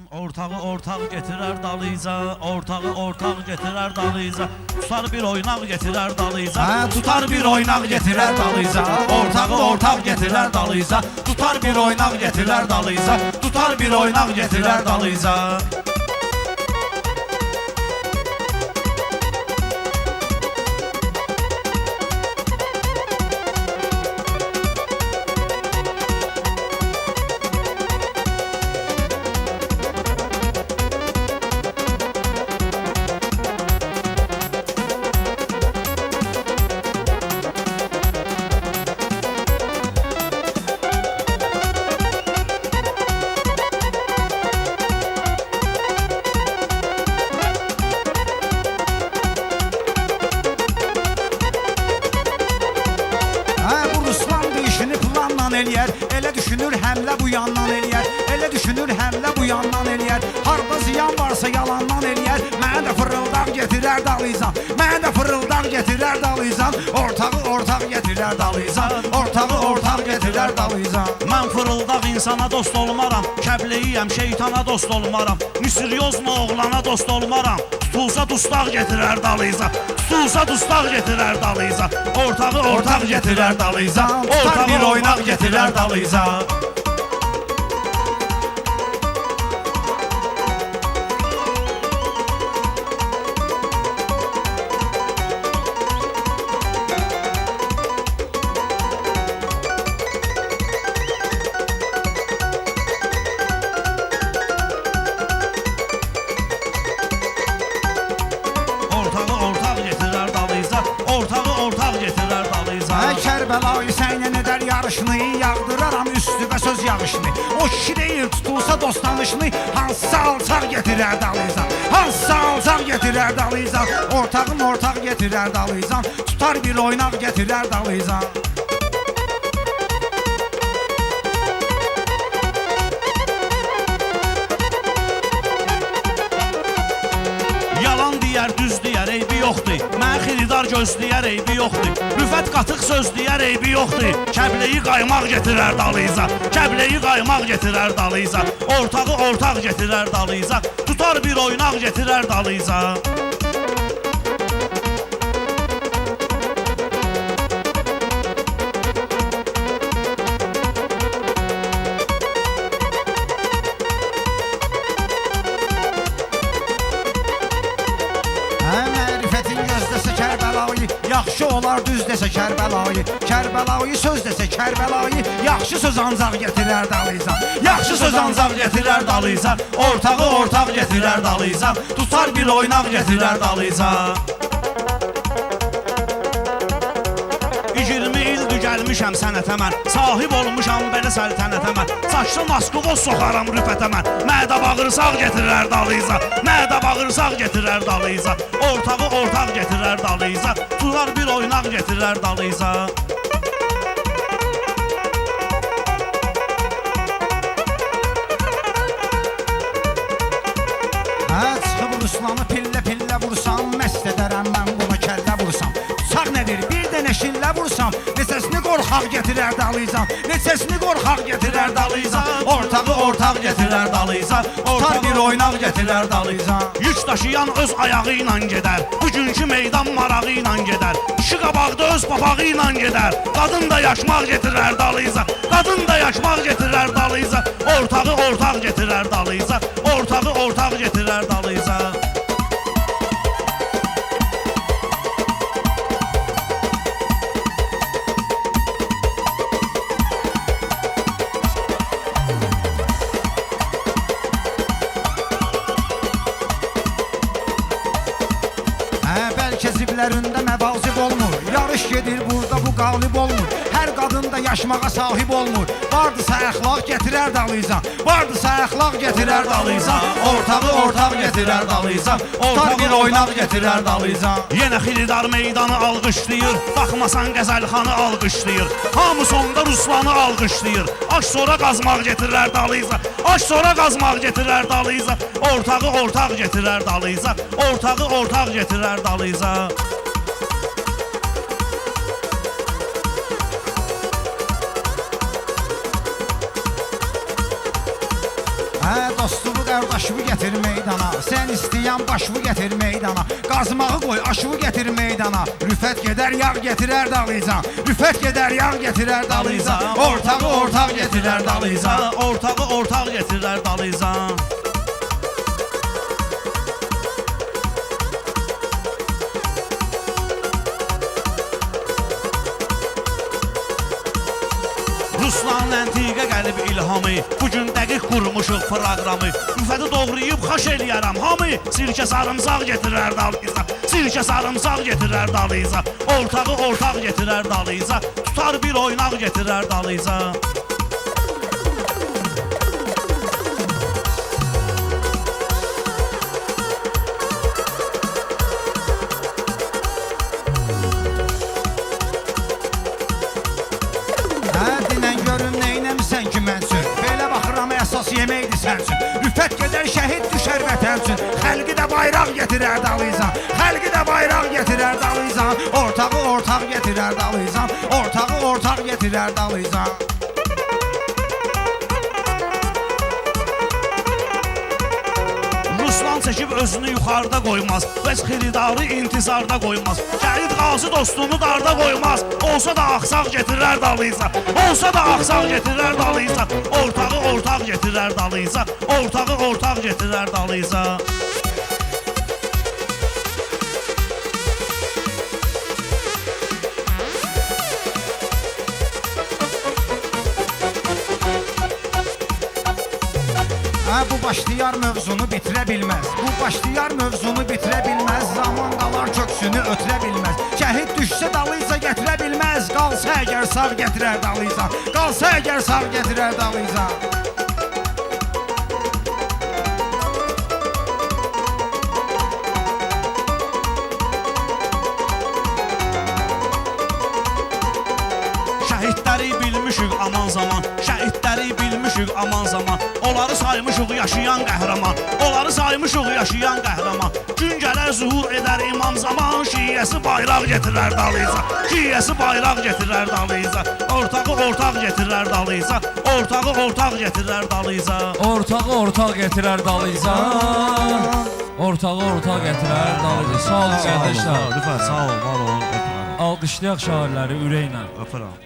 Ortağı ortaq getirər dalıyca, ortağı ortaq getirər dalıyca. Tutar bir oynaq getirər dalıyca, tutar bir oynaq getirər dalıyca. Ortağı ortaq getirər dalıyca, tutar bir oynaq getirər dalıyca, tutar bir oynaq getirər dalıyca. Eləyər, elə düşünür həmlə bu yandan eləyər, elə düşünür həmlə bu yandan eləyər. Harda ziyan varsa yalandan eləyər. Mənə də fırıldaq getirər dalıycan, mənə də fırıldaq getirər dalıycan. Ortağı ortaq getirər dalıycan, ortağı ortaq getirər dalıycan. Mən fırıldaq insana dost olmaram, kəbleyiyəm şeytana dost olmaram. Müsriozma oğlana dost olmaram. Tutulsa dustaq getirər dalıycan, tutulsa dustaq getirər dalıycan. Ortağı ortaq getirər dalıycan, ortağı bir oynaq getirər dalıyca. Kərbəlayı sənlə edər yarışını, yağdıraram üstüvə söz yağışını. O kişi deyil tutulsa dostanışını, hansısa alçaq getirər dalıycan, hansısa alçaq getirər dalıycan. Ortağın ortaq getirər dalıycan, tutar bir oynaq getirər dalıycan. Yalan deyər, düz deyər, eybi yoxdur. Mən xiridar gözləyər, eybi yoxdur. Rüfət qatıq söz deyər, eybi yoxdur. Kəbleyi qaymaq getirər dalıyca, kəbleyi qaymaq getirər dalıyca. Ortağı ortaq getirər dalıyca, tutar bir oynaq getirər dalıyca. Yaxşı olar düz desə Kərbəlayı, Kərbəlayı söz desə Kərbəlayı. Yaxşı söz ancaq getirər dalıyca, yaxşı söz ancaq getirər dalıyca. Ortağı ortaq getirər dalıyca, tutar bir oynaq getirər dalıyca. 20 ildir gəlmişəm sənətə mən, sahib olmuşam belə səltənətə mən. Saçlı maskovoz soxaram rüfətə mən, mədə bağırsaq getirər dalıyca, mədə bağırsaq getirər dalıyca. Ortağı ortaq getirər dalıyca, tutar bir oynaq getirər dalıyca. Çıxıb Ruslanı pillə pillə vursam, məst edərəm mən buna kəllə vursam. Sağ nədir bir dənə şillə vursam, neçəsini qorxaq getirər dalıycan, neçəsini qorxaq getirər dalıycan. Ortağı ortaq getirər dalıycan, tutar bir oynaq getirər dalıycan. Yük daşıyan öz ayağı ilə gedər, bugünkü meydan marağı ilə gedər. İşi qabaqda öz papağı ilə gedər, qadın da yaşmaq getirər dalıyca, qadın da yaşmaq getirər dalıyca. Ortağı ortaq getirər dalıyca, ortağı ortaq getirər dalıyca. Bəlkə ziblərində məvazib olmur, yarış gedir burada bu qalib olmur. Hər qadın da yaşmağa sahib olmur, vardısa əxlaq getirər dalıycan, vardısa əxlaq getirər dalıycan. Ortağı ortaq getirər dalıycan, tutar bir oynaq getirər dalıycan. Yenə xiridar meydanı alqışlayır, baxmasan qəzəlxanı alqışlayır. Hamı sonda Ruslanı alqışlayır, aş sonra qazmaq getirər dalıyca, aş sonra qazmaq getirər dalıyca. Ortağı ortaq getirər dalıyca, ortağı ortaq getirər dalıyca. dostumu, qardaşımı gətir meydana. Sən istəyən başımı gətir meydana. Qazmağı qoy, aşımı gətir meydana. Rüfət gedər, yağ gətirər dalıycan. Rüfət gedər, yağ gətirər dalıycan. Ortağı ortaq gətirər dalıycan. Ortağı ortaq gətirər dalıycan. Ruslan əntiqə gəlib ilhamı, bugün dəqiq qurmuşuq proqramı. Rüfəti doğrayıb xaş eləyərəm hamı, sirkə sarımsaq gətirər dalıyıza. Sirkə sarımsaq gətirər dalıyıza. Ortağı ortaq gətirər dalıyıza. Tutar bir oynaq gətirər dalıyıza. Dinən görüm neynəmisən ki mən üçün. Belə baxıram əsas yeməkdir sən üçün. Rüfət gedər, şəhid düşər vətən üçün. Xəlqi də bayraq gətirər dalıycan. Xəlqi də bayraq gətirər dalıycan. Ortağı ortaq gətirər dalıycan. Ortağı ortaq gətirər dalıycan. Ruslan çəkib özünü yuxarıda qoymaz, bəs xiridarı intizarda qoymaz. Gəlid qazi dostunu darda qoymaz, olsa da axsaq gətirər dalıysa. Olsa da axsaq gətirər dalıysa. Ortağı ortaq gətirər dalıysa. Ortağı ortaq gətirər dalıysa. Bu başlayar mövzunu bitirə bilməz. Bu başlayar mövzunu bitirə bilməz. Zaman qalar köksünü ötürə bilməz. Şəhid düşsə dalıysa gətirə bilməz. Qalsa əgər sağ gətirər dalıysa. Qalsa əgər sağ gətirər dalıysa. Şəhidləri bilmişik aman zaman, şəhidləri bilmişik aman zaman. Onları saymışıq yaşayan qəhrəman, onları saymışıq yaşayan qəhrəman. Gün gələr zuhur edər imam zaman, şiyyəsi bayraq gətirər dalıyıza. Şiyyəsi bayraq gətirər dalıyıza. Ortağı ortaq gətirər dalıyıza. Ortağı ortaq gətirər dalıyıza. Ortağı ortaq gətirər dalıyıza. Ortağı ortaq gətirər dalıyıza. Sağ olun qardaşlar. Lütfən sağ ol, var olun. Alqışlayaq şairləri ürəklə. Öpürəm.